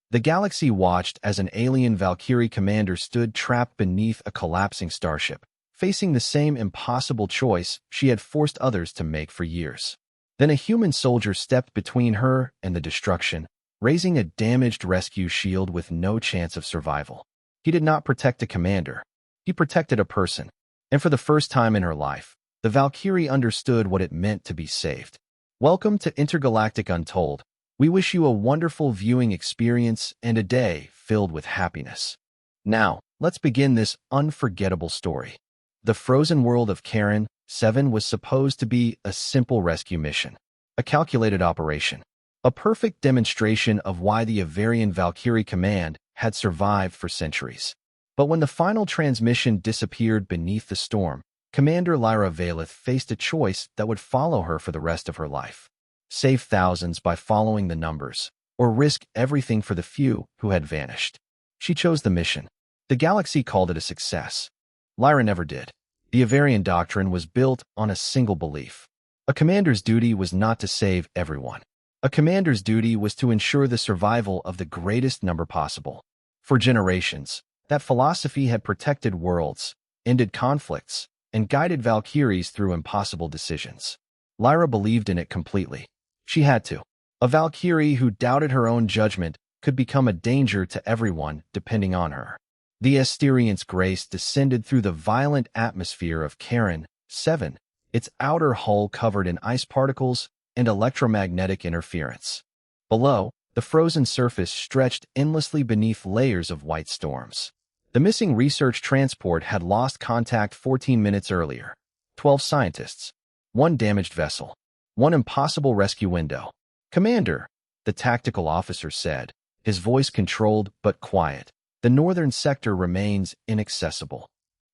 The galaxy watched as an alien Valkyrie commander stood trapped beneath a collapsing starship, facing the same impossible choice she had forced others to make for years. Then a human soldier stepped between her and the destruction, raising a damaged rescue shield with no chance of survival. He did not protect a commander. He protected a person. And for the first time in her life, the Valkyrie understood what it meant to be saved. Welcome to Intergalactic Untold. We wish you a wonderful viewing experience and a day filled with happiness. Now, let's begin this unforgettable story. The frozen world of Karen, 7 was supposed to be a simple rescue mission, a calculated operation, a perfect demonstration of why the Avarian Valkyrie command had survived for centuries. But when the final transmission disappeared beneath the storm, Commander Lyra Valeth faced a choice that would follow her for the rest of her life. Save thousands by following the numbers, or risk everything for the few who had vanished. She chose the mission. The galaxy called it a success. Lyra never did. The Avarian doctrine was built on a single belief. A commander's duty was not to save everyone. A commander's duty was to ensure the survival of the greatest number possible. For generations, that philosophy had protected worlds, ended conflicts, and guided Valkyries through impossible decisions. Lyra believed in it completely. She had to. A Valkyrie who doubted her own judgment could become a danger to everyone depending on her. The Asterian's grace descended through the violent atmosphere of Karen, 7, its outer hull covered in ice particles and electromagnetic interference. Below, the frozen surface stretched endlessly beneath layers of white storms. The missing research transport had lost contact 14 minutes earlier. 12 scientists. 1 damaged vessel. 1 impossible rescue window. "Commander," the tactical officer said, his voice controlled but quiet. "The northern sector remains inaccessible."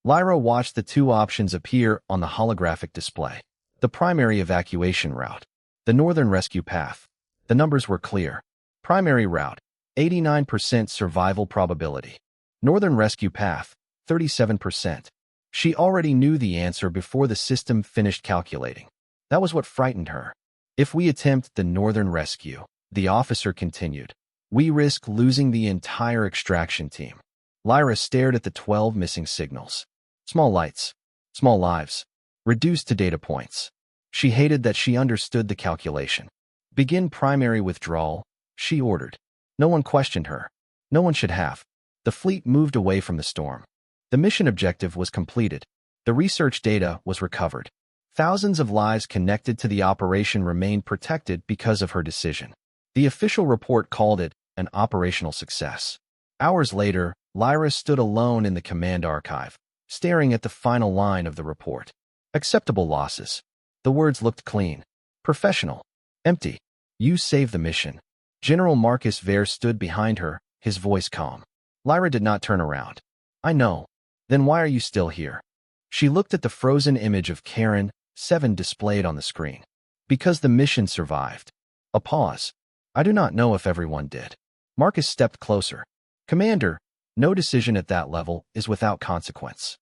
Lyra watched the 2 options appear on the holographic display. The primary evacuation route. The northern rescue path. The numbers were clear. Primary route, 89% survival probability. Northern rescue path, 37%. She already knew the answer before the system finished calculating. That was what frightened her. "If we attempt the northern rescue," the officer continued, "we risk losing the entire extraction team." Lyra stared at the 12 missing signals. Small lights, small lives, reduced to data points. She hated that she understood the calculation. "Begin primary withdrawal," she ordered. No one questioned her. No one should have. The fleet moved away from the storm. The mission objective was completed. The research data was recovered. Thousands of lives connected to the operation remained protected because of her decision. The official report called it an operational success. Hours later, Lyra stood alone in the command archive, staring at the final line of the report. Acceptable losses. The words looked clean, professional, empty. "You saved the mission." General Marcus Vare stood behind her, his voice calm. Lyra did not turn around. "I know. Then why are you still here?" She looked at the frozen image of Karen, 7 displayed on the screen. "Because the mission survived." A pause. "I do not know if everyone did." Marcus stepped closer. "Commander, no decision at that level is without consequence."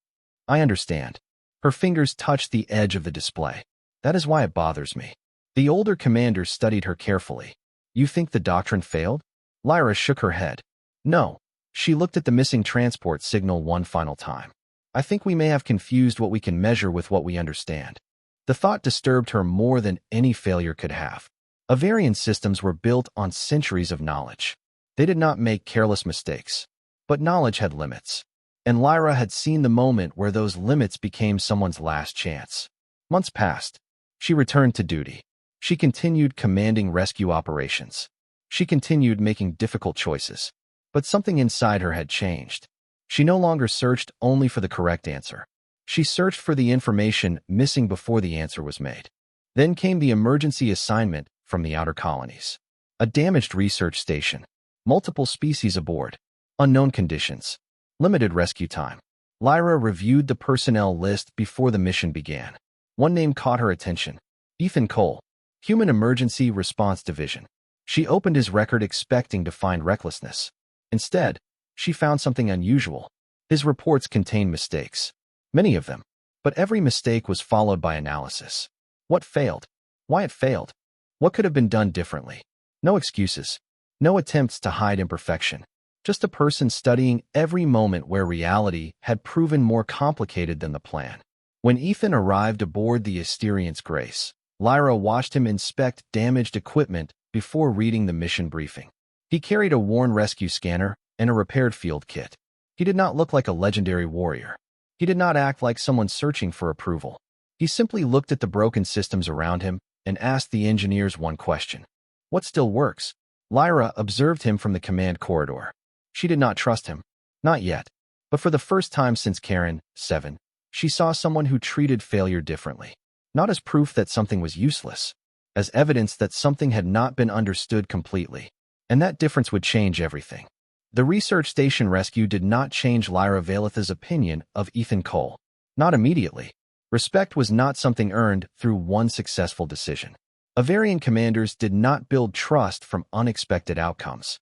"I understand." Her fingers touched the edge of the display. "That is why it bothers me." The older commander studied her carefully. "You think the doctrine failed?" Lyra shook her head. "No." She looked at the missing transport signal one final time. "I think we may have confused what we can measure with what we understand." The thought disturbed her more than any failure could have. Avarian systems were built on centuries of knowledge. They did not make careless mistakes. But knowledge had limits. And Lyra had seen the moment where those limits became someone's last chance. Months passed. She returned to duty. She continued commanding rescue operations. She continued making difficult choices. But something inside her had changed. She no longer searched only for the correct answer. She searched for the information missing before the answer was made. Then came the emergency assignment from the outer colonies. A damaged research station. Multiple species aboard. Unknown conditions. Limited rescue time. Lyra reviewed the personnel list before the mission began. One name caught her attention. Ethan Cole. Human Emergency Response Division. She opened his record expecting to find recklessness. Instead, she found something unusual. His reports contained mistakes. Many of them. But every mistake was followed by analysis. What failed? Why it failed? What could have been done differently? No excuses. No attempts to hide imperfection. Just a person studying every moment where reality had proven more complicated than the plan. When Ethan arrived aboard the Asterian's Grace, Lyra watched him inspect damaged equipment before reading the mission briefing. He carried a worn rescue scanner and a repaired field kit. He did not look like a legendary warrior. He did not act like someone searching for approval. He simply looked at the broken systems around him and asked the engineers one question. What still works? Lyra observed him from the command corridor. She did not trust him. Not yet. But for the first time since Karen, 7, she saw someone who treated failure differently. Not as proof that something was useless, as evidence that something had not been understood completely. And that difference would change everything. The research station rescue did not change Lyra Valetha's opinion of Ethan Cole. Not immediately. Respect was not something earned through one successful decision. Avarian commanders did not build trust from unexpected outcomes.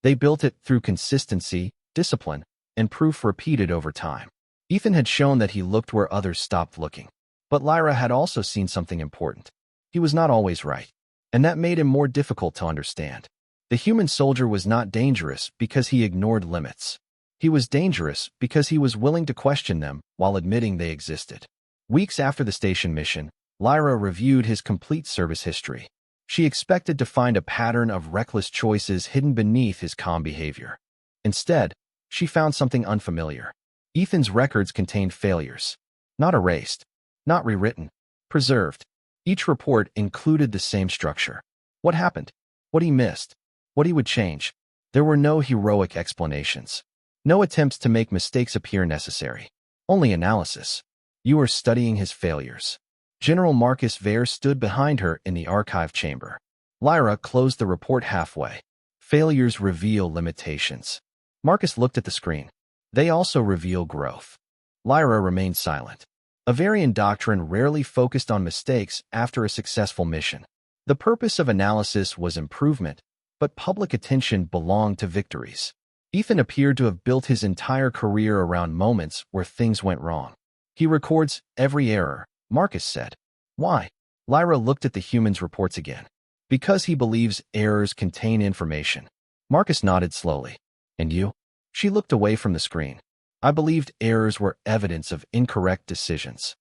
They built it through consistency, discipline, and proof repeated over time. Ethan had shown that he looked where others stopped looking. But Lyra had also seen something important. He was not always right. And that made him more difficult to understand. The human soldier was not dangerous because he ignored limits. He was dangerous because he was willing to question them while admitting they existed. Weeks after the station mission, Lyra reviewed his complete service history. She expected to find a pattern of reckless choices hidden beneath his calm behavior. Instead, she found something unfamiliar. Ethan's records contained failures. Not erased, not rewritten, preserved. Each report included the same structure. What happened? What he missed? What he would change? There were no heroic explanations. No attempts to make mistakes appear necessary. Only analysis. You are studying his failures. General Marcus Vare stood behind her in the archive chamber. Lyra closed the report halfway. Failures reveal limitations. Marcus looked at the screen. They also reveal growth. Lyra remained silent. Avarian doctrine rarely focused on mistakes after a successful mission. The purpose of analysis was improvement, but public attention belonged to victories. Ethan appeared to have built his entire career around moments where things went wrong. He records every error, Marcus said. Why? Lyra looked at the human's reports again. Because he believes errors contain information. Marcus nodded slowly. And you? She looked away from the screen. I believed errors were evidence of incorrect decisions.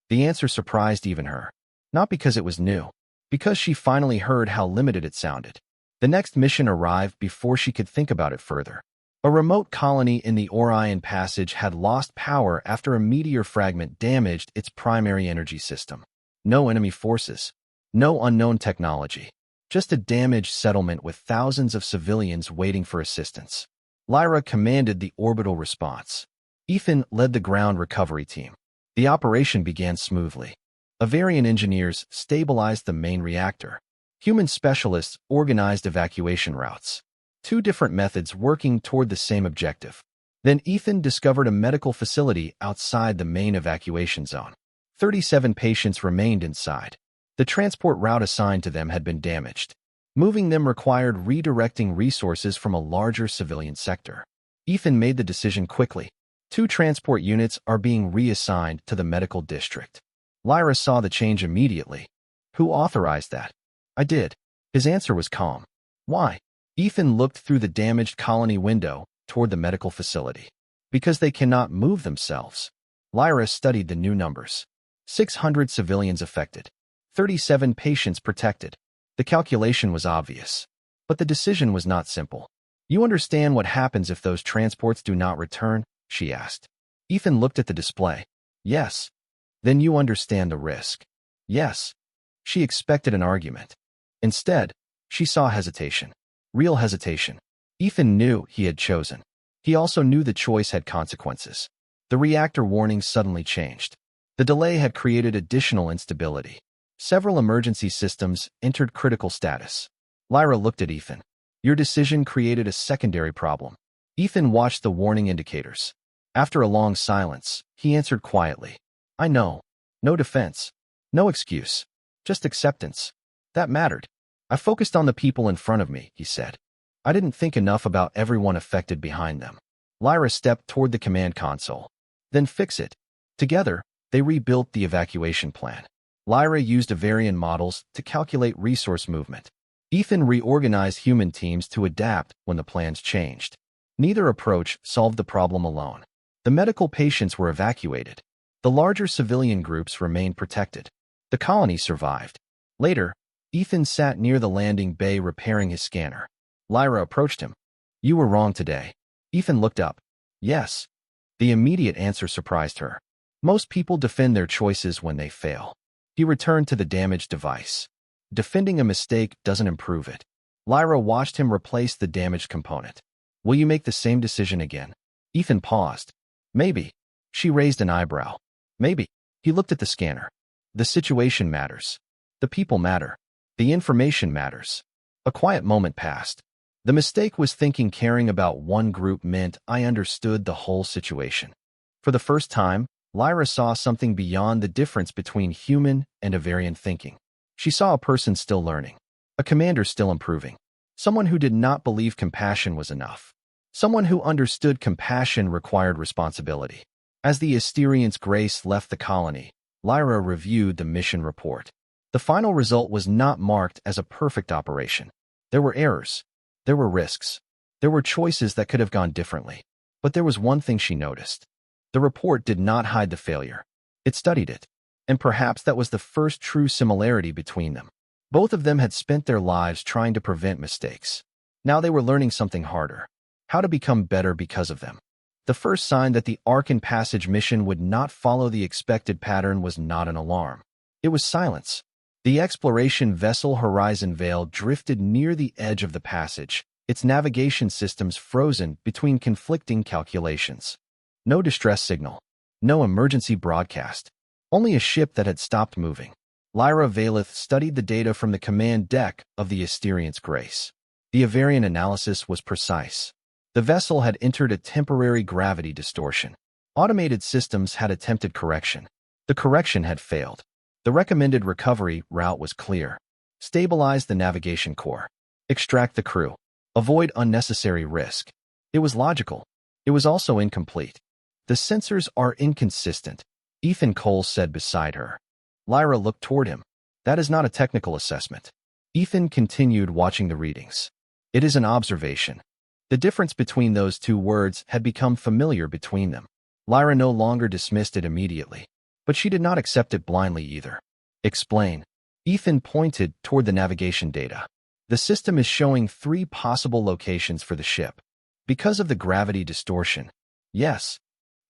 The answer surprised even her. Not because it was new, because she finally heard how limited it sounded. The next mission arrived before she could think about it further. A remote colony in the Orion Passage had lost power after a meteor fragment damaged its primary energy system. No enemy forces. No unknown technology. Just a damaged settlement with thousands of civilians waiting for assistance. Lyra commanded the orbital response. Ethan led the ground recovery team. The operation began smoothly. Avarian engineers stabilized the main reactor. Human specialists organized evacuation routes. 2 different methods working toward the same objective. Then Ethan discovered a medical facility outside the main evacuation zone. 37 patients remained inside. The transport route assigned to them had been damaged. Moving them required redirecting resources from a larger civilian sector. Ethan made the decision quickly. 2 transport units are being reassigned to the medical district. Lyra saw the change immediately. Who authorized that? I did. His answer was calm. Why? Ethan looked through the damaged colony window toward the medical facility. Because they cannot move themselves. Lyra studied the new numbers. 600 civilians affected. 37 patients protected. The calculation was obvious. But the decision was not simple. You understand what happens if those transports do not return? She asked. Ethan looked at the display. Yes. Then you understand the risk. Yes. She expected an argument. Instead, she saw hesitation. Real hesitation. Ethan knew he had chosen. He also knew the choice had consequences. The reactor warning suddenly changed. The delay had created additional instability. Several emergency systems entered critical status. Lyra looked at Ethan. Your decision created a secondary problem. Ethan watched the warning indicators. After a long silence, he answered quietly. I know. No defense. No excuse. Just acceptance. That mattered. I focused on the people in front of me, he said. I didn't think enough about everyone affected behind them. Lyra stepped toward the command console. Then fix it. Together, they rebuilt the evacuation plan. Lyra used Avarian models to calculate resource movement. Ethan reorganized human teams to adapt when the plans changed. Neither approach solved the problem alone. The medical patients were evacuated. The larger civilian groups remained protected. The colony survived. Later, Ethan sat near the landing bay repairing his scanner. Lyra approached him. "You were wrong today." Ethan looked up. "Yes." The immediate answer surprised her. Most people defend their choices when they fail. He returned to the damaged device. Defending a mistake doesn't improve it. Lyra watched him replace the damaged component. "Will you make the same decision again?" Ethan paused. "Maybe." She raised an eyebrow. "Maybe." He looked at the scanner. "The situation matters. The people matter. The information matters." A quiet moment passed. The mistake was thinking caring about one group meant I understood the whole situation. For the first time, Lyra saw something beyond the difference between human and Avarian thinking. She saw a person still learning, a commander still improving, someone who did not believe compassion was enough, someone who understood compassion required responsibility. As the Asterian's Grace left the colony, Lyra reviewed the mission report. The final result was not marked as a perfect operation. There were errors. There were risks. There were choices that could have gone differently. But there was one thing she noticed. The report did not hide the failure. It studied it. And perhaps that was the first true similarity between them. Both of them had spent their lives trying to prevent mistakes. Now they were learning something harder. How to become better because of them. The first sign that the Arkan Passage mission would not follow the expected pattern was not an alarm. It was silence. The exploration vessel Horizon Veil drifted near the edge of the passage, its navigation systems frozen between conflicting calculations. No distress signal. No emergency broadcast. Only a ship that had stopped moving. Lyra Valeth studied the data from the command deck of the Asterian's Grace. The Avarian analysis was precise. The vessel had entered a temporary gravity distortion. Automated systems had attempted correction. The correction had failed. The recommended recovery route was clear. Stabilize the navigation core. Extract the crew. Avoid unnecessary risk. It was logical. It was also incomplete. The sensors are inconsistent, Ethan Cole said beside her. Lyra looked toward him. That is not a technical assessment. Ethan continued watching the readings. It is an observation. The difference between those two words had become familiar between them. Lyra no longer dismissed it immediately. But she did not accept it blindly either. Explain. Ethan pointed toward the navigation data. The system is showing 3 possible locations for the ship. Because of the gravity distortion. Yes.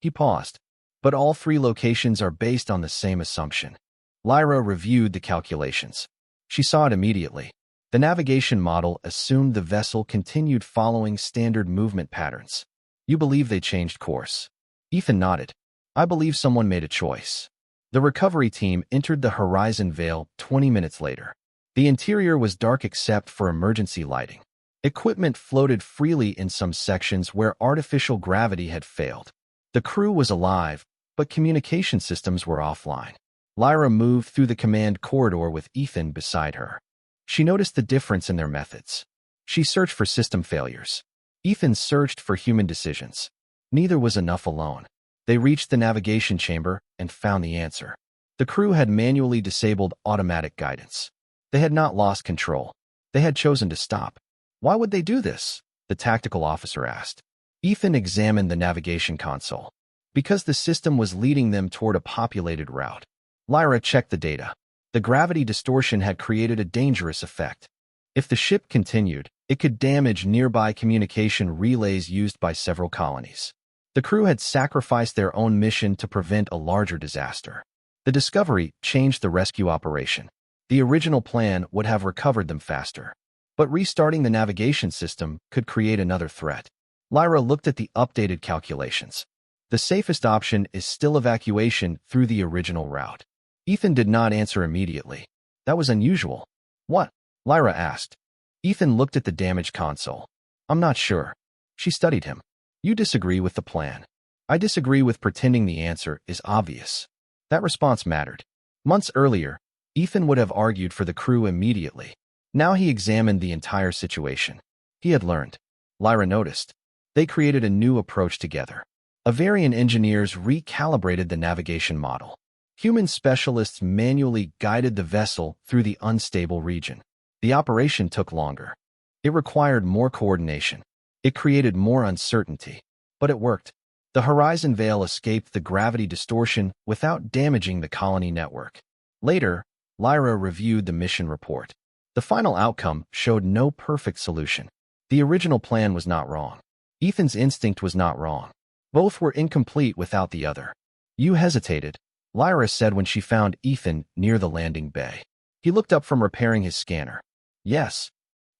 He paused. But all 3 locations are based on the same assumption. Lyra reviewed the calculations. She saw it immediately. The navigation model assumed the vessel continued following standard movement patterns. You believe they changed course? Ethan nodded. I believe someone made a choice. The recovery team entered the Horizon Veil 20 minutes later. The interior was dark except for emergency lighting. Equipment floated freely in some sections where artificial gravity had failed. The crew was alive, but communication systems were offline. Lyra moved through the command corridor with Ethan beside her. She noticed the difference in their methods. She searched for system failures. Ethan searched for human decisions. Neither was enough alone. They reached the navigation chamber and found the answer. The crew had manually disabled automatic guidance. They had not lost control. They had chosen to stop. Why would they do this? The tactical officer asked. Ethan examined the navigation console. Because the system was leading them toward a populated route. Lyra checked the data. The gravity distortion had created a dangerous effect. If the ship continued, it could damage nearby communication relays used by several colonies. The crew had sacrificed their own mission to prevent a larger disaster. The discovery changed the rescue operation. The original plan would have recovered them faster. But restarting the navigation system could create another threat. Lyra looked at the updated calculations. The safest option is still evacuation through the original route. Ethan did not answer immediately. That was unusual. What? Lyra asked. Ethan looked at the damaged console. I'm not sure. She studied him. You disagree with the plan. I disagree with pretending the answer is obvious. That response mattered. Months earlier, Ethan would have argued for the crew immediately. Now he examined the entire situation. He had learned. Lyra noticed. They created a new approach together. Avarian engineers recalibrated the navigation model. Human specialists manually guided the vessel through the unstable region. The operation took longer. It required more coordination. It created more uncertainty. But it worked. The horizon veil escaped the gravity distortion without damaging the colony network. Later, Lyra reviewed the mission report. The final outcome showed no perfect solution. The original plan was not wrong. Ethan's instinct was not wrong. Both were incomplete without the other. You hesitated, Lyra said when she found Ethan near the landing bay. He looked up from repairing his scanner. Yes.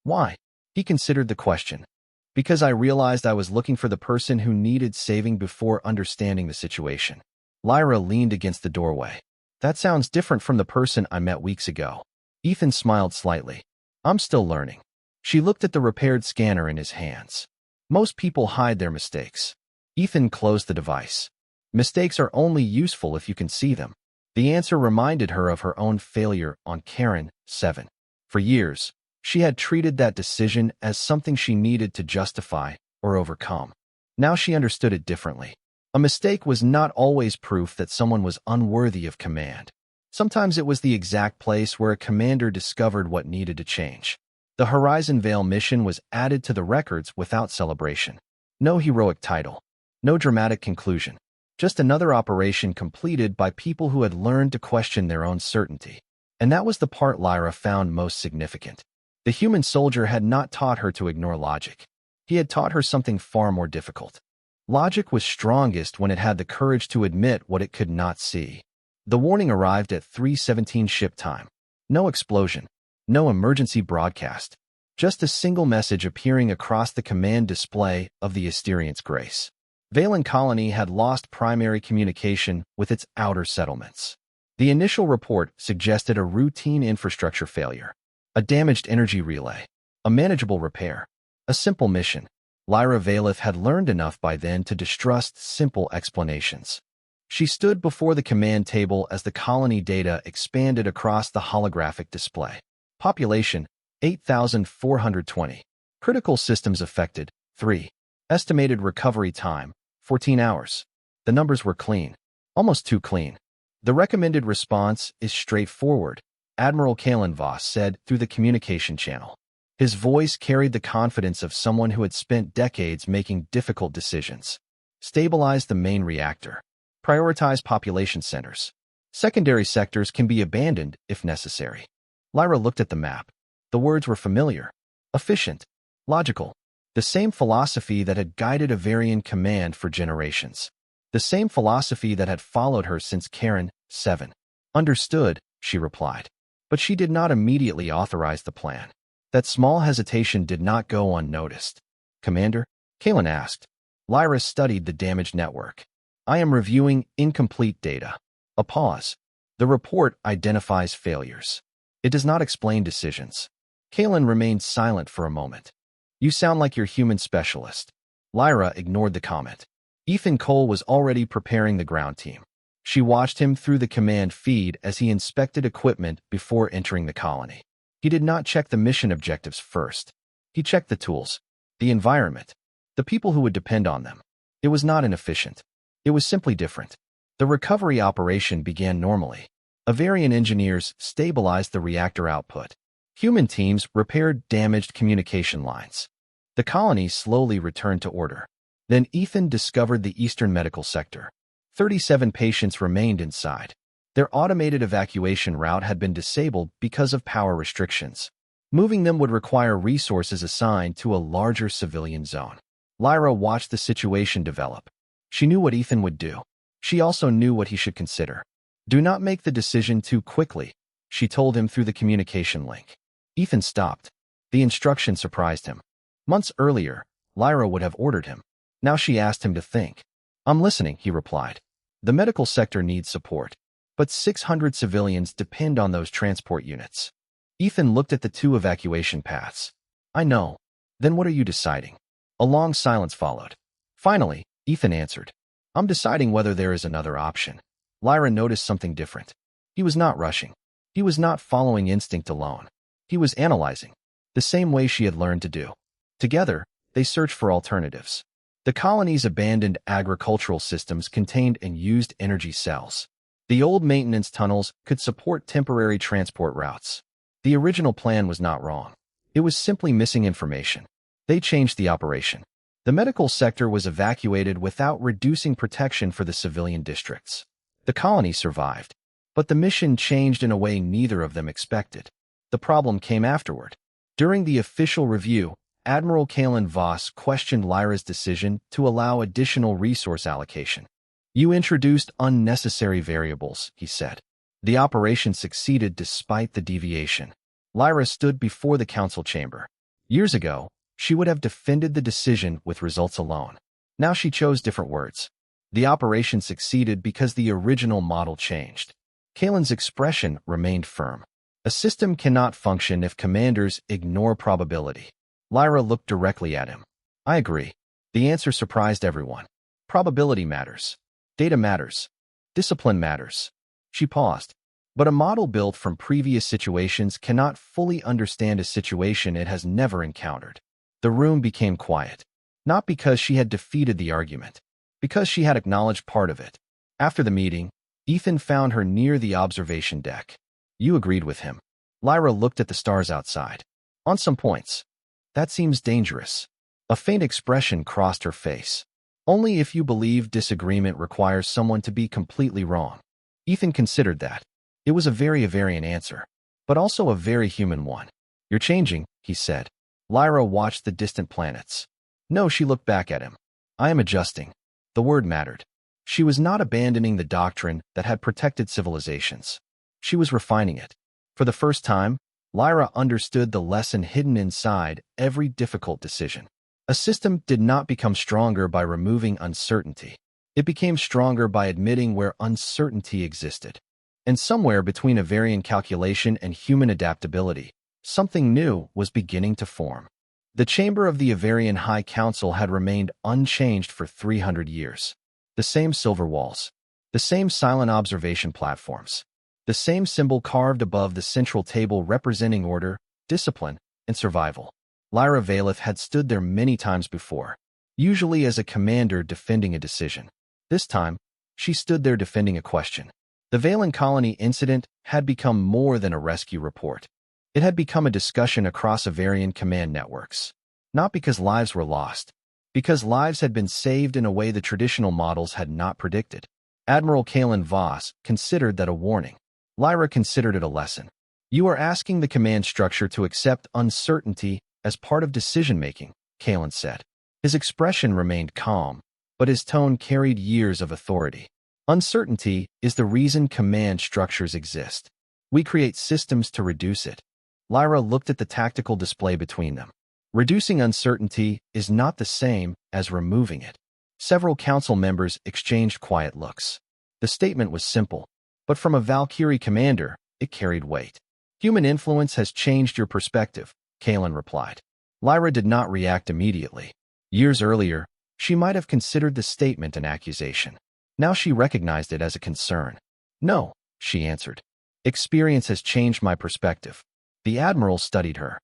Why? He considered the question. Because I realized I was looking for the person who needed saving before understanding the situation. Lyra leaned against the doorway. That sounds different from the person I met weeks ago. Ethan smiled slightly. I'm still learning. She looked at the repaired scanner in his hands. Most people hide their mistakes. Ethan closed the device. Mistakes are only useful if you can see them. The answer reminded her of her own failure on Karen, 7. For years, she had treated that decision as something she needed to justify or overcome. Now she understood it differently. A mistake was not always proof that someone was unworthy of command. Sometimes it was the exact place where a commander discovered what needed to change. The Horizon Veil mission was added to the records without celebration. No heroic title. No dramatic conclusion. Just another operation completed by people who had learned to question their own certainty. And that was the part Lyra found most significant. The human soldier had not taught her to ignore logic. He had taught her something far more difficult. Logic was strongest when it had the courage to admit what it could not see. The warning arrived at 3:17 ship time. No explosion. No emergency broadcast. Just a single message appearing across the command display of the Asterian's Grace. Valen Colony had lost primary communication with its outer settlements. The initial report suggested a routine infrastructure failure, a damaged energy relay, a manageable repair, a simple mission. Lyra Valeth had learned enough by then to distrust simple explanations. She stood before the command table as the colony data expanded across the holographic display. Population, 8,420. Critical systems affected, 3. Estimated recovery time, 14 hours. The numbers were clean. Almost too clean. The recommended response is straightforward, Admiral Kalen Voss said through the communication channel. His voice carried the confidence of someone who had spent decades making difficult decisions. Stabilize the main reactor. Prioritize population centers. Secondary sectors can be abandoned if necessary. Lyra looked at the map. The words were familiar. Efficient. Logical. The same philosophy that had guided Avarian command for generations. The same philosophy that had followed her since Karen, 7. Understood, she replied. But she did not immediately authorize the plan. That small hesitation did not go unnoticed. Commander? Kalen asked. Lyra studied the damaged network. I am reviewing incomplete data. A pause. The report identifies failures. It does not explain decisions. Kalen remained silent for a moment. You sound like your human specialist. Lyra ignored the comment. Ethan Cole was already preparing the ground team. She watched him through the command feed as he inspected equipment before entering the colony. He did not check the mission objectives first. He checked the tools, the environment, the people who would depend on them. It was not inefficient. It was simply different. The recovery operation began normally. Avarian engineers stabilized the reactor output. Human teams repaired damaged communication lines. The colony slowly returned to order. Then Ethan discovered the eastern medical sector. 37 patients remained inside. Their automated evacuation route had been disabled because of power restrictions. Moving them would require resources assigned to a larger civilian zone. Lyra watched the situation develop. She knew what Ethan would do. She also knew what he should consider. Do not make the decision too quickly, she told him through the communication link. Ethan stopped. The instruction surprised him. Months earlier, Lyra would have ordered him. Now she asked him to think. I'm listening, he replied. The medical sector needs support. But 600 civilians depend on those transport units. Ethan looked at the 2 evacuation paths. I know. Then what are you deciding? A long silence followed. Finally, Ethan answered. I'm deciding whether there is another option. Lyra noticed something different. He was not rushing. He was not following instinct alone. He was analyzing, the same way she had learned to do. Together, they searched for alternatives. The colony's abandoned agricultural systems contained unused energy cells. The old maintenance tunnels could support temporary transport routes. The original plan was not wrong. It was simply missing information. They changed the operation. The medical sector was evacuated without reducing protection for the civilian districts. The colony survived, but the mission changed in a way neither of them expected. The problem came afterward. During the official review, Admiral Kalen Voss questioned Lyra's decision to allow additional resource allocation. "You introduced unnecessary variables," he said. The operation succeeded despite the deviation. Lyra stood before the council chamber. Years ago, she would have defended the decision with results alone. Now she chose different words. The operation succeeded because the original model changed. Kalen's expression remained firm. A system cannot function if commanders ignore probability. Lyra looked directly at him. "I agree." The answer surprised everyone. Probability matters. Data matters. Discipline matters. She paused. But a model built from previous situations cannot fully understand a situation it has never encountered. The room became quiet. Not because she had defeated the argument, because she had acknowledged part of it. After the meeting, Ethan found her near the observation deck. "You agreed with him." Lyra looked at the stars outside. "On some points." "That seems dangerous." A faint expression crossed her face. "Only if you believe disagreement requires someone to be completely wrong." Ethan considered that. It was a very Avarian answer, but also a very human one. "You're changing," he said. Lyra watched the distant planets. "No," she looked back at him. "I am adjusting." The word mattered. She was not abandoning the doctrine that had protected civilizations. She was refining it. For the first time, Lyra understood the lesson hidden inside every difficult decision. A system did not become stronger by removing uncertainty. It became stronger by admitting where uncertainty existed. And somewhere between Avarian calculation and human adaptability, something new was beginning to form. The chamber of the Avarian High Council had remained unchanged for 300 years. The same silver walls, the same silent observation platforms, the same symbol carved above the central table representing order, discipline, and survival. Lyra Valeth had stood there many times before, usually as a commander defending a decision. This time, she stood there defending a question. The Valen colony incident had become more than a rescue report. It had become a discussion across Avarian command networks. Not because lives were lost, because lives had been saved in a way the traditional models had not predicted. Admiral Kalen Voss considered that a warning. Lyra considered it a lesson. "You are asking the command structure to accept uncertainty as part of decision-making," Kalen said. His expression remained calm, but his tone carried years of authority. "Uncertainty is the reason command structures exist. We create systems to reduce it." Lyra looked at the tactical display between them. Reducing uncertainty is not the same as removing it. Several council members exchanged quiet looks. The statement was simple, but from a Valkyrie commander, it carried weight. "Human influence has changed your perspective," Kalen replied. Lyra did not react immediately. Years earlier, she might have considered the statement an accusation. Now she recognized it as a concern. "No," she answered. "Experience has changed my perspective." The Admiral studied her.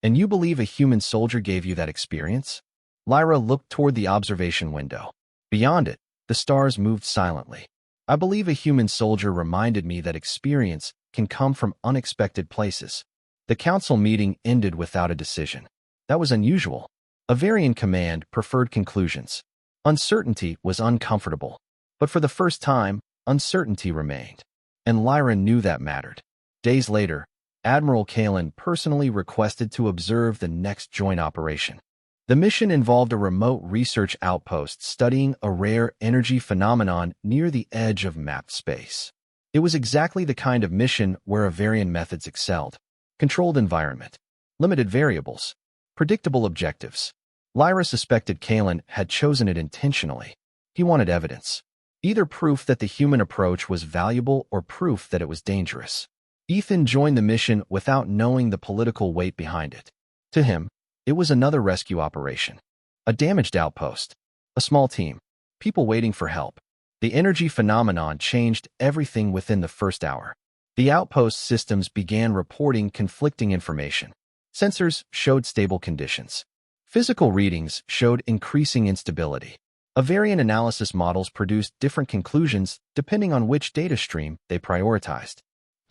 "And you believe a human soldier gave you that experience?" Lyra looked toward the observation window. Beyond it, the stars moved silently. "I believe a human soldier reminded me that experience can come from unexpected places." The council meeting ended without a decision. That was unusual. Avarian command preferred conclusions. Uncertainty was uncomfortable. But for the first time, uncertainty remained. And Lyra knew that mattered. Days later, Admiral Kalen personally requested to observe the next joint operation. The mission involved a remote research outpost studying a rare energy phenomenon near the edge of mapped space. It was exactly the kind of mission where Avarian methods excelled. Controlled environment, limited variables, predictable objectives. Lyra suspected Kalen had chosen it intentionally. He wanted evidence. Either proof that the human approach was valuable or proof that it was dangerous. Ethan joined the mission without knowing the political weight behind it. To him, it was another rescue operation. A damaged outpost. A small team. People waiting for help. The energy phenomenon changed everything within the first hour. The outpost systems began reporting conflicting information. Sensors showed stable conditions. Physical readings showed increasing instability. Avarian analysis models produced different conclusions depending on which data stream they prioritized.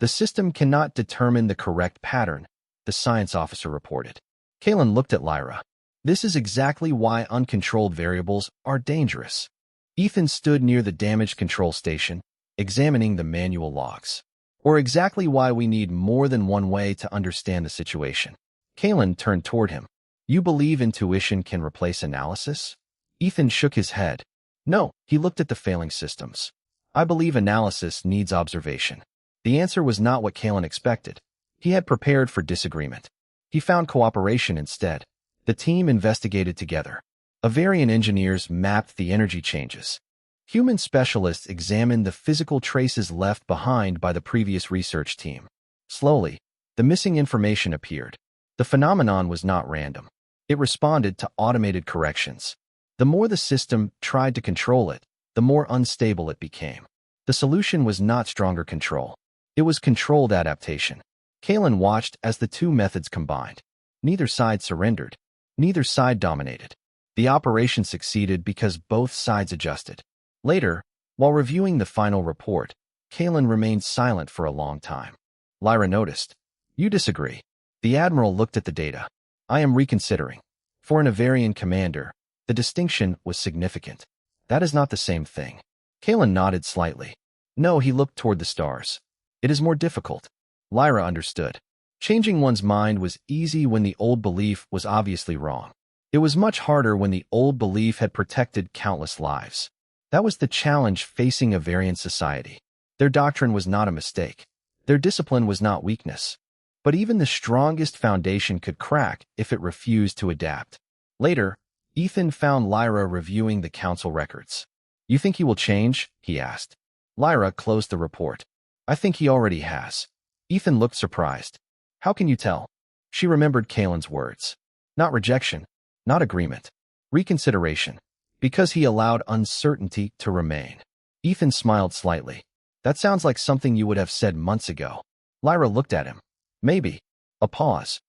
The system cannot determine the correct pattern, the science officer reported. Kalen looked at Lyra. This is exactly why uncontrolled variables are dangerous. Ethan stood near the damaged control station, examining the manual logs. Or exactly why we need more than one way to understand the situation. Kalen turned toward him. You believe intuition can replace analysis? Ethan shook his head. No, he looked at the failing systems. I believe analysis needs observation. The answer was not what Kalen expected. He had prepared for disagreement. He found cooperation instead. The team investigated together. Avarian engineers mapped the energy changes. Human specialists examined the physical traces left behind by the previous research team. Slowly, the missing information appeared. The phenomenon was not random. It responded to automated corrections. The more the system tried to control it, the more unstable it became. The solution was not stronger control. It was controlled adaptation. Kalen watched as the two methods combined. Neither side surrendered. Neither side dominated. The operation succeeded because both sides adjusted. Later, while reviewing the final report, Kalen remained silent for a long time. Lyra noticed. You disagree. The admiral looked at the data. I am reconsidering. For an Avarian commander, the distinction was significant. That is not the same thing. Kalen nodded slightly. No, he looked toward the stars. It is more difficult. Lyra understood. Changing one's mind was easy when the old belief was obviously wrong. It was much harder when the old belief had protected countless lives. That was the challenge facing Avarian society. Their doctrine was not a mistake. Their discipline was not weakness. But even the strongest foundation could crack if it refused to adapt. Later, Ethan found Lyra reviewing the council records. You think he will change? He asked. Lyra closed the report. I think he already has. Ethan looked surprised. How can you tell? She remembered Kalen's words. Not rejection, not agreement. Reconsideration. Because he allowed uncertainty to remain. Ethan smiled slightly. That sounds like something you would have said months ago. Lyra looked at him. Maybe. A pause.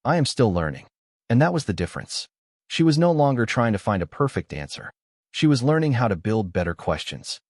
I am still learning. And that was the difference. She was no longer trying to find a perfect answer. She was learning how to build better questions.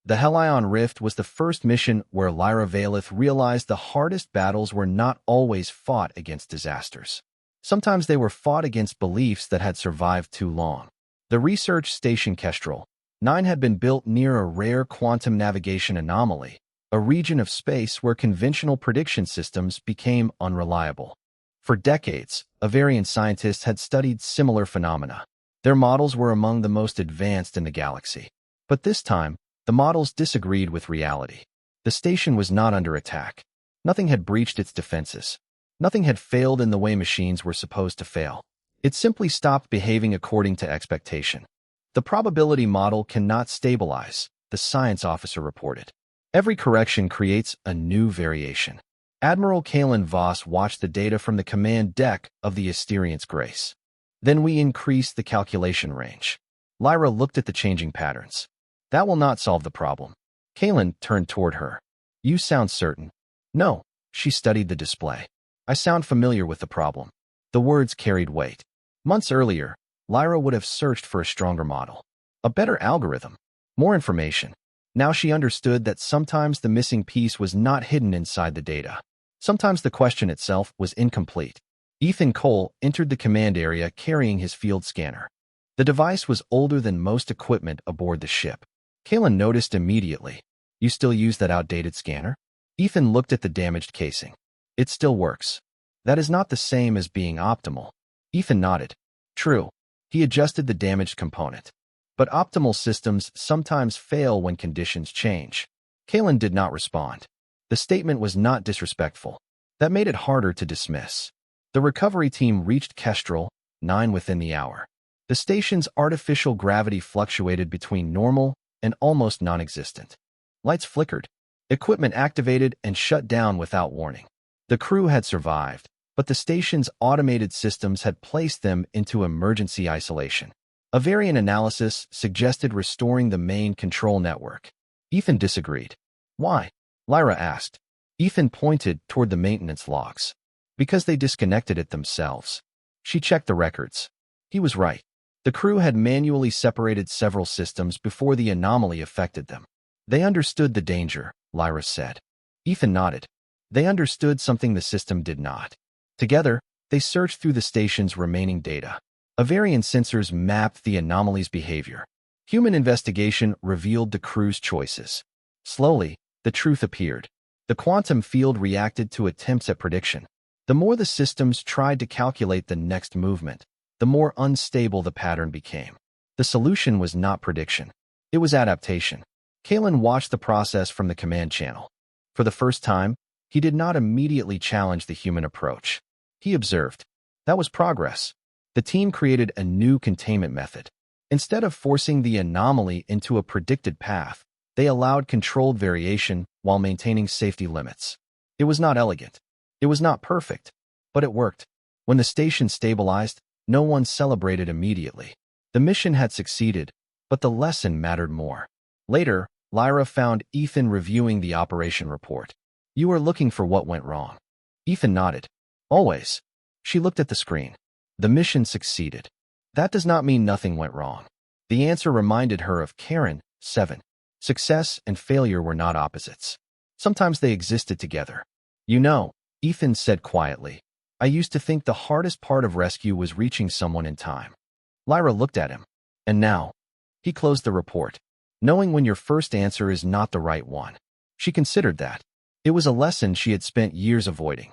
The Helion Rift was the first mission where Lyra Valeth realized the hardest battles were not always fought against disasters. Sometimes they were fought against beliefs that had survived too long. The research station Kestrel 9 had been built near a rare quantum navigation anomaly, a region of space where conventional prediction systems became unreliable. For decades, Avarian scientists had studied similar phenomena. Their models were among the most advanced in the galaxy. But this time, the models disagreed with reality. The station was not under attack. Nothing had breached its defenses. Nothing had failed in the way machines were supposed to fail. It simply stopped behaving according to expectation. The probability model cannot stabilize, the science officer reported. Every correction creates a new variation. Admiral Kalen Voss watched the data from the command deck of the Asterian's Grace. Then we increased the calculation range. Lyra looked at the changing patterns. That will not solve the problem. Kalen turned toward her. You sound certain. No, she studied the display. I sound familiar with the problem. The words carried weight. Months earlier, Lyra would have searched for a stronger model. A better algorithm. More information. Now she understood that sometimes the missing piece was not hidden inside the data. Sometimes the question itself was incomplete. Ethan Cole entered the command area carrying his field scanner. The device was older than most equipment aboard the ship. Kalen noticed immediately. You still use that outdated scanner? Ethan looked at the damaged casing. It still works. That is not the same as being optimal. Ethan nodded. True. He adjusted the damaged component. But optimal systems sometimes fail when conditions change. Kalen did not respond. The statement was not disrespectful. That made it harder to dismiss. The recovery team reached Kestrel 9 within the hour. The station's artificial gravity fluctuated between normal and almost non-existent. Lights flickered. Equipment activated and shut down without warning. The crew had survived, but the station's automated systems had placed them into emergency isolation. A variant analysis suggested restoring the main control network. Ethan disagreed. Why? Lyra asked. Ethan pointed toward the maintenance logs. Because they disconnected it themselves. She checked the records. He was right. The crew had manually separated several systems before the anomaly affected them. They understood the danger, Lyra said. Ethan nodded. They understood something the system did not. Together, they searched through the station's remaining data. Avarian sensors mapped the anomaly's behavior. Human investigation revealed the crew's choices. Slowly, the truth appeared. The quantum field reacted to attempts at prediction. The more the systems tried to calculate the next movement, the more unstable the pattern became. The solution was not prediction. It was adaptation. Kalen watched the process from the command channel. For the first time, he did not immediately challenge the human approach. He observed. That was progress. The team created a new containment method. Instead of forcing the anomaly into a predicted path, they allowed controlled variation while maintaining safety limits. It was not elegant. It was not perfect, but it worked. When the station stabilized, no one celebrated immediately. The mission had succeeded, but the lesson mattered more. Later, Lyra found Ethan reviewing the operation report. "You are looking for what went wrong." Ethan nodded. "Always." She looked at the screen. The mission succeeded. That does not mean nothing went wrong. The answer reminded her of Karen, 7. Success and failure were not opposites. Sometimes they existed together. "You know," Ethan said quietly, "I used to think the hardest part of rescue was reaching someone in time." Lyra looked at him. "And now?" He closed the report. "Knowing when your first answer is not the right one." She considered that. It was a lesson she had spent years avoiding.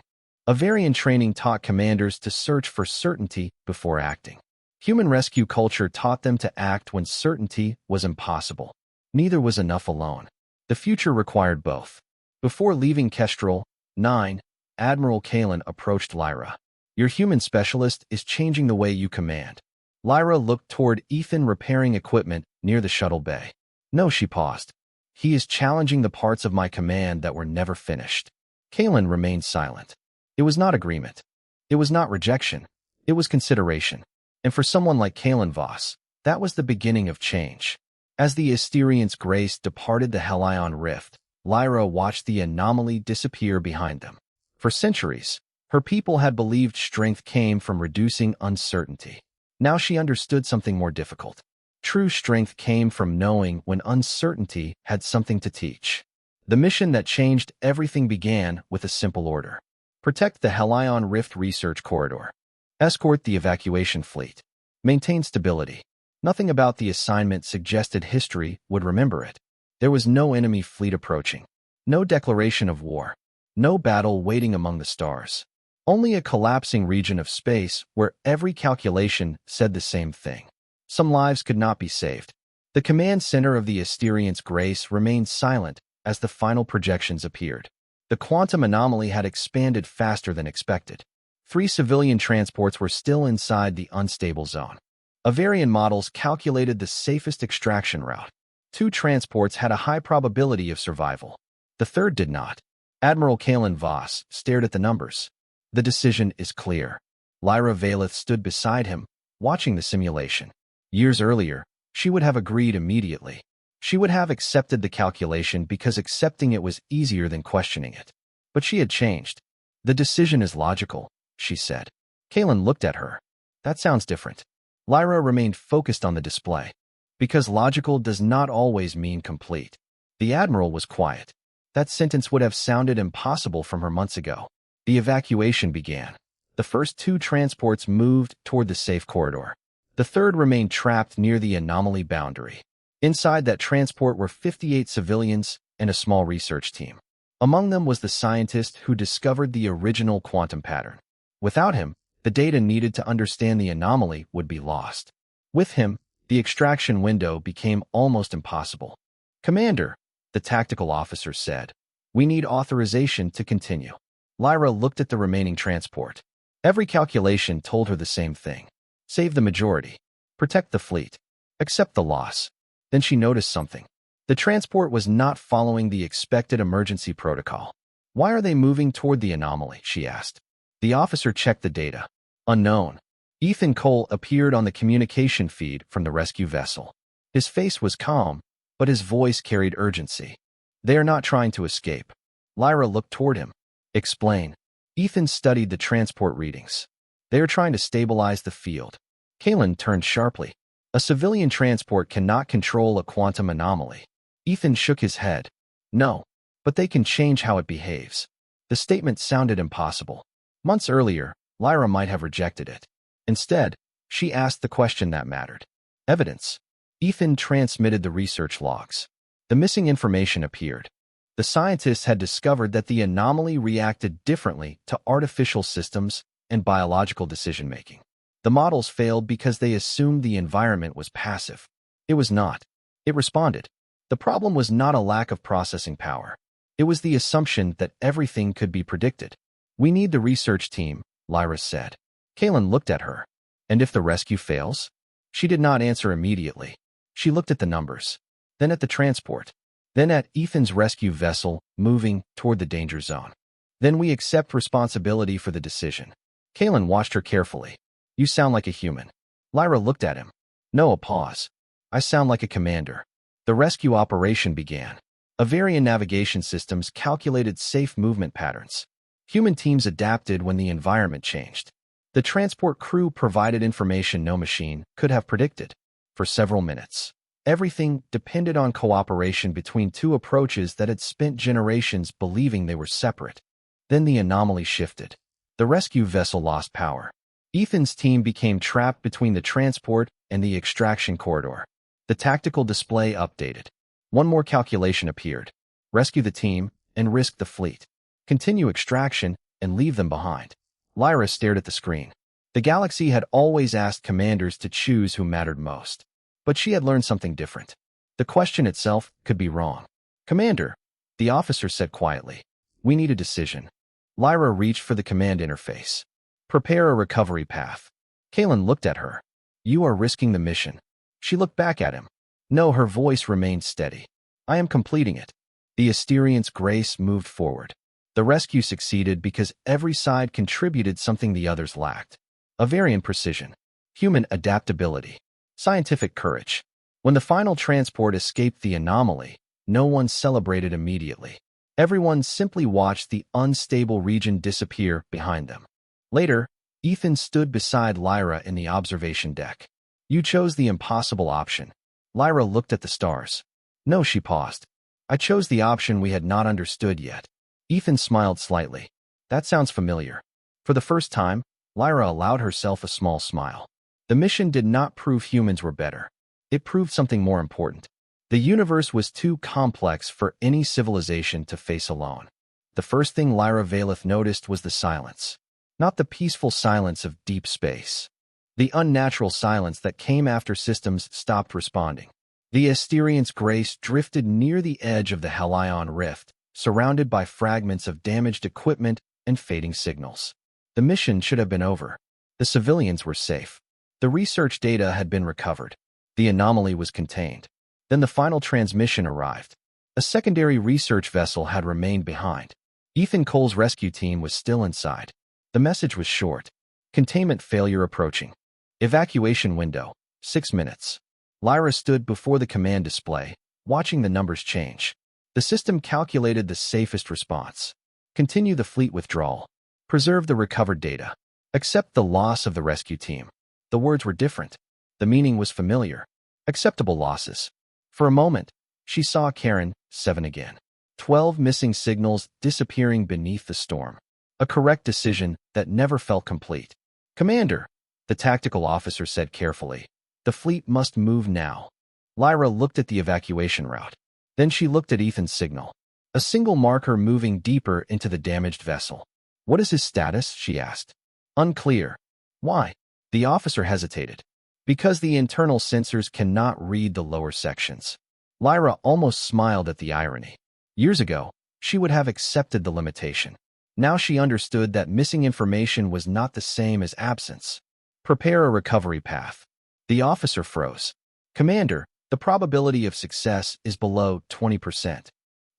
Avarian training taught commanders to search for certainty before acting. Human rescue culture taught them to act when certainty was impossible. Neither was enough alone. The future required both. Before leaving Kestrel, 9, Admiral Kalen approached Lyra. "Your human specialist is changing the way you command." Lyra looked toward Ethan repairing equipment near the shuttle bay. "No," she paused. "He is challenging the parts of my command that were never finished." Kalen remained silent. It was not agreement. It was not rejection. It was consideration. And for someone like Kalen Voss, that was the beginning of change. As the Asterian's grace departed the Helion rift, Lyra watched the anomaly disappear behind them. For centuries, her people had believed strength came from reducing uncertainty. Now she understood something more difficult. True strength came from knowing when uncertainty had something to teach. The mission that changed everything began with a simple order. Protect the Helion Rift Research Corridor. Escort the evacuation fleet. Maintain stability. Nothing about the assignment suggested history would remember it. There was no enemy fleet approaching. No declaration of war. No battle waiting among the stars. Only a collapsing region of space where every calculation said the same thing. Some lives could not be saved. The command center of the Asterian's grace remained silent as the final projections appeared. The quantum anomaly had expanded faster than expected. 3 civilian transports were still inside the unstable zone. Avarian models calculated the safest extraction route. 2 transports had a high probability of survival. The third did not. Admiral Kalen Voss stared at the numbers. "The decision is clear." Lyra Valeth stood beside him, watching the simulation. Years earlier, she would have agreed immediately. She would have accepted the calculation because accepting it was easier than questioning it. But she had changed. "The decision is logical," she said. Kalen looked at her. "That sounds different." Lyra remained focused on the display. "Because logical does not always mean complete." The Admiral was quiet. That sentence would have sounded impossible from her months ago. The evacuation began. The first 2 transports moved toward the safe corridor. The third remained trapped near the anomaly boundary. Inside that transport were 58 civilians and a small research team. Among them was the scientist who discovered the original quantum pattern. Without him, the data needed to understand the anomaly would be lost. With him, the extraction window became almost impossible. "Commander," the tactical officer said, "we need authorization to continue." Lyra looked at the remaining transport. Every calculation told her the same thing. Save the majority. Protect the fleet. Accept the loss. Then she noticed something. The transport was not following the expected emergency protocol. "Why are they moving toward the anomaly?" she asked. The officer checked the data. Unknown. Ethan Cole appeared on the communication feed from the rescue vessel. His face was calm, but his voice carried urgency. "They are not trying to escape." Lyra looked toward him. "Explain." Ethan studied the transport readings. "They are trying to stabilize the field." Kalen turned sharply. "A civilian transport cannot control a quantum anomaly." Ethan shook his head. "No, but they can change how it behaves." The statement sounded impossible. Months earlier, Lyra might have rejected it. Instead, she asked the question that mattered. Evidence. Ethan transmitted the research logs. The missing information appeared. The scientists had discovered that the anomaly reacted differently to artificial systems and biological decision-making. The models failed because they assumed the environment was passive. It was not. It responded. The problem was not a lack of processing power. It was the assumption that everything could be predicted. "We need the research team," Lyra said. Kalen looked at her. "And if the rescue fails?" She did not answer immediately. She looked at the numbers, then at the transport, then at Ethan's rescue vessel moving toward the danger zone. "Then we accept responsibility for the decision." Kalen watched her carefully. "You sound like a human." Lyra looked at him. No, a pause. "I sound like a commander." The rescue operation began. Avarian navigation systems calculated safe movement patterns. Human teams adapted when the environment changed. The transport crew provided information no machine could have predicted. For several minutes, everything depended on cooperation between two approaches that had spent generations believing they were separate. Then the anomaly shifted. The rescue vessel lost power. Ethan's team became trapped between the transport and the extraction corridor. The tactical display updated. One more calculation appeared. Rescue the team and risk the fleet. Continue extraction and leave them behind. Lyra stared at the screen. The galaxy had always asked commanders to choose who mattered most. But she had learned something different. The question itself could be wrong. "Commander," the officer said quietly, "we need a decision." Lyra reached for the command interface. "Prepare a recovery path." Kalen looked at her. "You are risking the mission." She looked back at him. No, her voice remained steady. "I am completing it." The Asterian's grace moved forward. The rescue succeeded because every side contributed something the others lacked. Avarian precision, human adaptability, scientific courage. When the final transport escaped the anomaly, no one celebrated immediately. Everyone simply watched the unstable region disappear behind them. Later, Ethan stood beside Lyra in the observation deck. "You chose the impossible option." Lyra looked at the stars. "No," she paused. "I chose the option we had not understood yet." Ethan smiled slightly. "That sounds familiar." For the first time, Lyra allowed herself a small smile. The mission did not prove humans were better. It proved something more important. The universe was too complex for any civilization to face alone. The first thing Lyra Valeth noticed was the silence. Not the peaceful silence of deep space. The unnatural silence that came after systems stopped responding. The Asterian's grace drifted near the edge of the Helion rift, surrounded by fragments of damaged equipment and fading signals. The mission should have been over. The civilians were safe. The research data had been recovered. The anomaly was contained. Then the final transmission arrived. A secondary research vessel had remained behind. Ethan Cole's rescue team was still inside. The message was short. Containment failure approaching. Evacuation window, 6 minutes. Lyra stood before the command display, watching the numbers change. The system calculated the safest response. Continue the fleet withdrawal. Preserve the recovered data. Accept the loss of the rescue team. The words were different. The meaning was familiar. Acceptable losses. For a moment, she saw Karen, 7 again. 12 missing signals disappearing beneath the storm. A correct decision that never felt complete. "Commander," the tactical officer said carefully, "the fleet must move now." Lyra looked at the evacuation route. Then she looked at Ethan's signal. A single marker moving deeper into the damaged vessel. "What is his status?" she asked. "Unclear." "Why?" The officer hesitated. "Because the internal sensors cannot read the lower sections." Lyra almost smiled at the irony. Years ago, she would have accepted the limitation. Now she understood that missing information was not the same as absence. "Prepare a recovery path." The officer froze. "Commander, the probability of success is below 20%.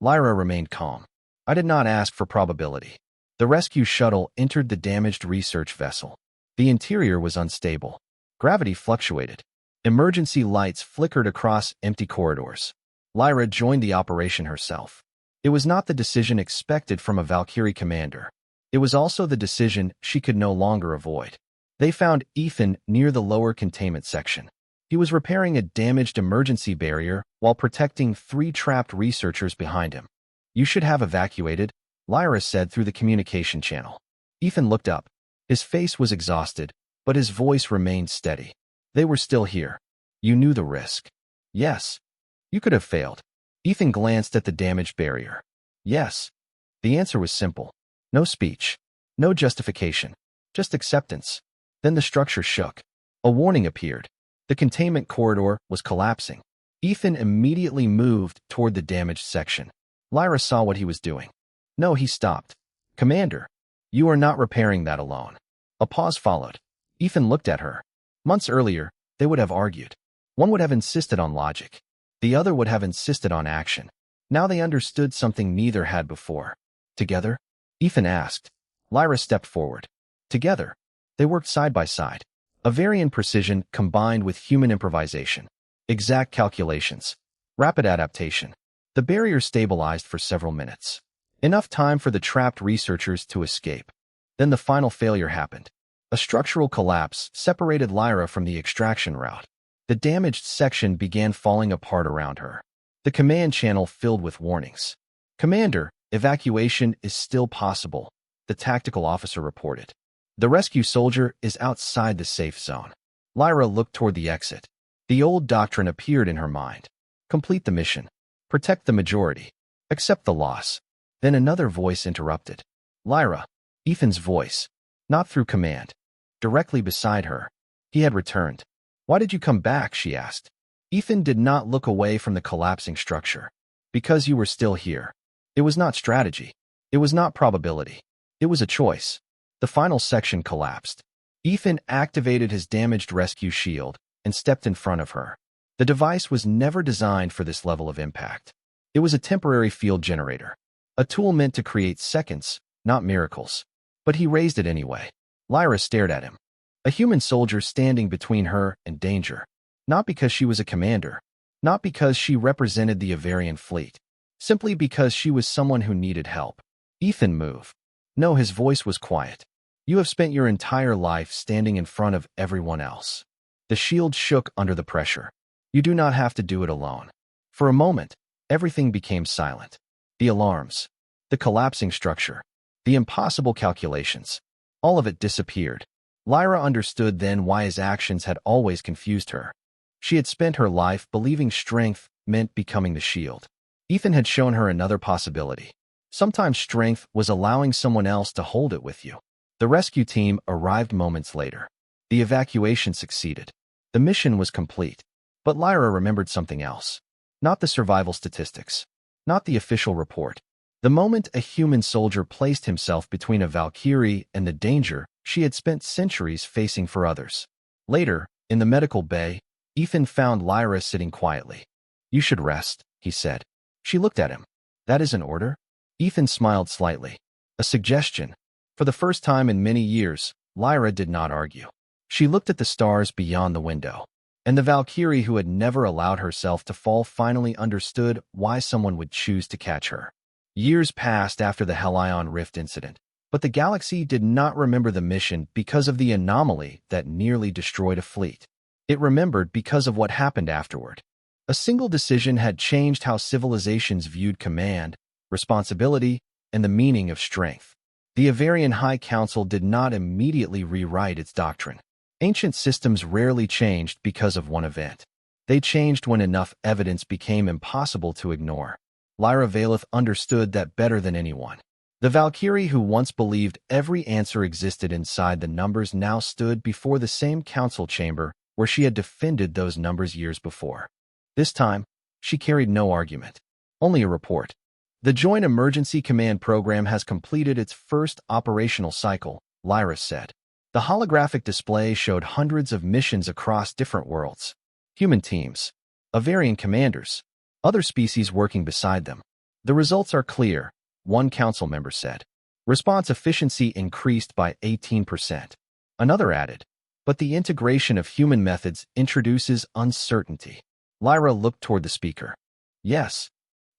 Lyra remained calm. "I did not ask for probability." The rescue shuttle entered the damaged research vessel. The interior was unstable. Gravity fluctuated. Emergency lights flickered across empty corridors. Lyra joined the operation herself. It was not the decision expected from a Valkyrie commander. It was also the decision she could no longer avoid. They found Ethan near the lower containment section. He was repairing a damaged emergency barrier while protecting 3 trapped researchers behind him. "You should have evacuated," Lyra said through the communication channel. Ethan looked up. His face was exhausted, but his voice remained steady. They were still here. You knew the risk. Yes. You could have failed. Ethan glanced at the damaged barrier. Yes. The answer was simple. No speech. No justification. Just acceptance. Then the structure shook. A warning appeared. The containment corridor was collapsing. Ethan immediately moved toward the damaged section. Lyra saw what he was doing. No, he stopped. Commander, you are not repairing that alone. A pause followed. Ethan looked at her. Months earlier, they would have argued. One would have insisted on logic. The other would have insisted on action. Now they understood something neither had before. Together? Ethan asked. Lyra stepped forward. Together. They worked side by side. Avarian precision combined with human improvisation. Exact calculations. Rapid adaptation. The barrier stabilized for several minutes. Enough time for the trapped researchers to escape. Then the final failure happened. A structural collapse separated Lyra from the extraction route. The damaged section began falling apart around her. The command channel filled with warnings. Commander, evacuation is still possible, the tactical officer reported. The rescue soldier is outside the safe zone. Lyra looked toward the exit. The old doctrine appeared in her mind. Complete the mission. Protect the majority. Accept the loss. Then another voice interrupted. Lyra. Ethan's voice. Not through command. Directly beside her. He had returned. Why did you come back? She asked. Ethan did not look away from the collapsing structure. Because you were still here. It was not strategy. It was not probability. It was a choice. The final section collapsed. Ethan activated his damaged rescue shield and stepped in front of her. The device was never designed for this level of impact. It was a temporary field generator. A tool meant to create seconds, not miracles. But he raised it anyway. Lyra stared at him. A human soldier standing between her and danger. Not because she was a commander. Not because she represented the Avarian fleet. Simply because she was someone who needed help. Ethan moved. No, his voice was quiet. You have spent your entire life standing in front of everyone else. The shield shook under the pressure. You do not have to do it alone. For a moment, everything became silent. The alarms. The collapsing structure. The impossible calculations. All of it disappeared. Lyra understood then why his actions had always confused her. She had spent her life believing strength meant becoming the shield. Ethan had shown her another possibility. Sometimes strength was allowing someone else to hold it with you. The rescue team arrived moments later. The evacuation succeeded. The mission was complete. But Lyra remembered something else. Not the survival statistics. Not the official report. The moment a human soldier placed himself between a Valkyrie and the danger she had spent centuries facing for others. Later, in the medical bay, Ethan found Lyra sitting quietly. You should rest, he said. She looked at him. That is an order? Ethan smiled slightly. A suggestion. For the first time in many years, Lyra did not argue. She looked at the stars beyond the window. And the Valkyrie who had never allowed herself to fall finally understood why someone would choose to catch her. Years passed after the Hellion Rift incident, but the galaxy did not remember the mission because of the anomaly that nearly destroyed a fleet. It remembered because of what happened afterward. A single decision had changed how civilizations viewed command, responsibility, and the meaning of strength. The Avarian High Council did not immediately rewrite its doctrine. Ancient systems rarely changed because of one event. They changed when enough evidence became impossible to ignore. Lyra Valeth understood that better than anyone. The Valkyrie who once believed every answer existed inside the numbers now stood before the same council chamber where she had defended those numbers years before. This time, she carried no argument. Only a report. The Joint Emergency Command Program has completed its first operational cycle, Lyra said. The holographic display showed hundreds of missions across different worlds. Human teams. Avarian commanders. Other species working beside them. The results are clear, one council member said. Response efficiency increased by 18%. Another added, but the integration of human methods introduces uncertainty. Lyra looked toward the speaker. Yes.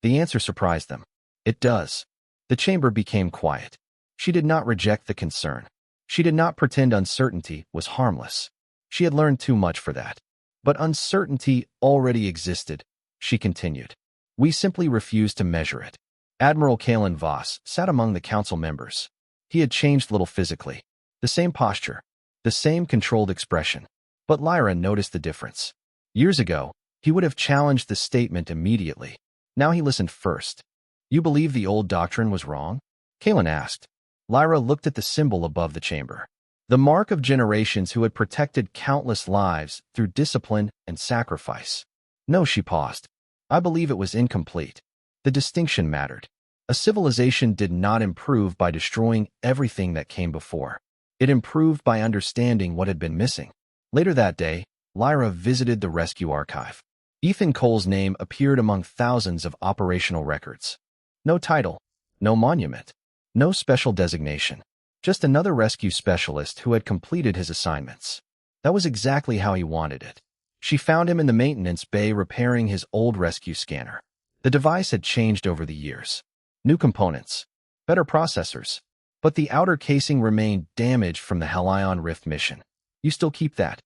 The answer surprised them. It does. The chamber became quiet. She did not reject the concern. She did not pretend uncertainty was harmless. She had learned too much for that. But uncertainty already existed, she continued. We simply refuse to measure it. Admiral Kalen Voss sat among the council members. He had changed little physically. The same posture, the same controlled expression. But Lyra noticed the difference. Years ago, he would have challenged the statement immediately. Now he listened first. You believe the old doctrine was wrong? Kalen asked. Lyra looked at the symbol above the chamber. The mark of generations who had protected countless lives through discipline and sacrifice. No, she paused. I believe it was incomplete. The distinction mattered. A civilization did not improve by destroying everything that came before. It improved by understanding what had been missing. Later that day, Lyra visited the rescue archive. Ethan Cole's name appeared among thousands of operational records. No title, no monument, no special designation. Just another rescue specialist who had completed his assignments. That was exactly how he wanted it. She found him in the maintenance bay repairing his old rescue scanner. The device had changed over the years. New components, better processors, but the outer casing remained damaged from the Helion Rift mission. You still keep that?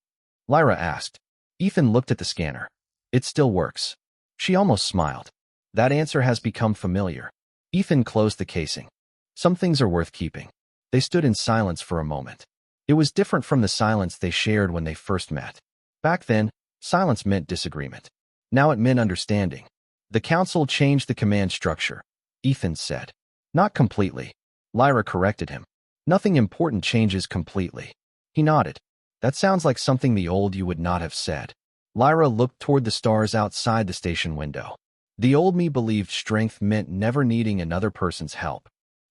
Lyra asked. Ethan looked at the scanner. It still works. She almost smiled. That answer has become familiar. Ethan closed the casing. Some things are worth keeping. They stood in silence for a moment. It was different from the silence they shared when they first met. Back then, silence meant disagreement. Now it meant understanding. The council changed the command structure, Ethan said. Not completely. Lyra corrected him. Nothing important changes completely. He nodded. That sounds like something the old you would not have said. Lyra looked toward the stars outside the station window. The old me believed strength meant never needing another person's help.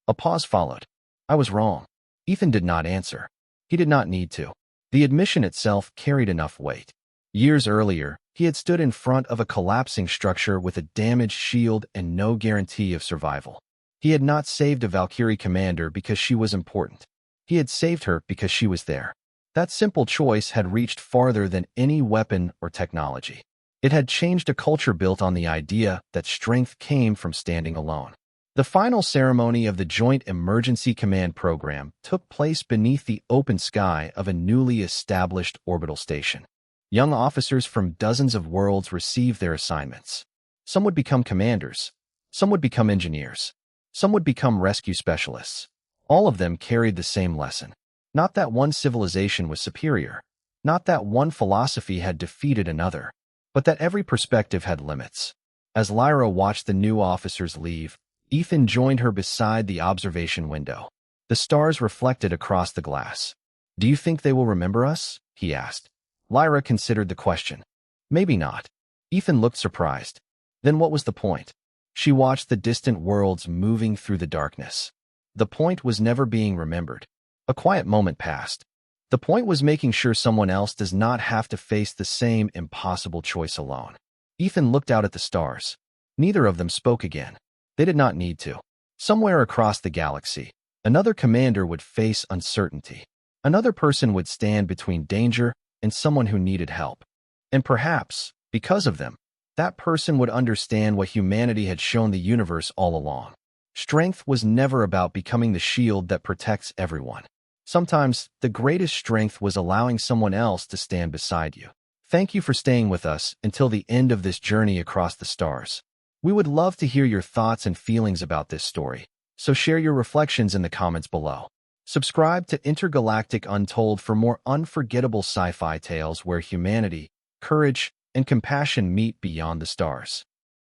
A pause followed. I was wrong. Ethan did not answer. He did not need to. The admission itself carried enough weight. Years earlier, he had stood in front of a collapsing structure with a damaged shield and no guarantee of survival. He had not saved a Valkyrie commander because she was important. He had saved her because she was there. That simple choice had reached farther than any weapon or technology. It had changed a culture built on the idea that strength came from standing alone. The final ceremony of the Joint Emergency Command Program took place beneath the open sky of a newly established orbital station. Young officers from dozens of worlds received their assignments. Some would become commanders. Some would become engineers. Some would become rescue specialists. All of them carried the same lesson. Not that one civilization was superior. Not that one philosophy had defeated another. But that every perspective had limits. As Lyra watched the new officers leave, Ethan joined her beside the observation window. The stars reflected across the glass. Do you think they will remember us? He asked. Lyra considered the question. Maybe not. Ethan looked surprised. Then what was the point? She watched the distant worlds moving through the darkness. The point was never being remembered. A quiet moment passed. The point was making sure someone else does not have to face the same impossible choice alone. Ethan looked out at the stars. Neither of them spoke again. They did not need to. Somewhere across the galaxy, another commander would face uncertainty. Another person would stand between danger and someone who needed help. And perhaps, because of them, that person would understand what humanity had shown the universe all along. Strength was never about becoming the shield that protects everyone. Sometimes, the greatest strength was allowing someone else to stand beside you. Thank you for staying with us until the end of this journey across the stars. We would love to hear your thoughts and feelings about this story, so share your reflections in the comments below. Subscribe to Intergalactic Untold for more unforgettable sci-fi tales where humanity, courage, and compassion meet beyond the stars.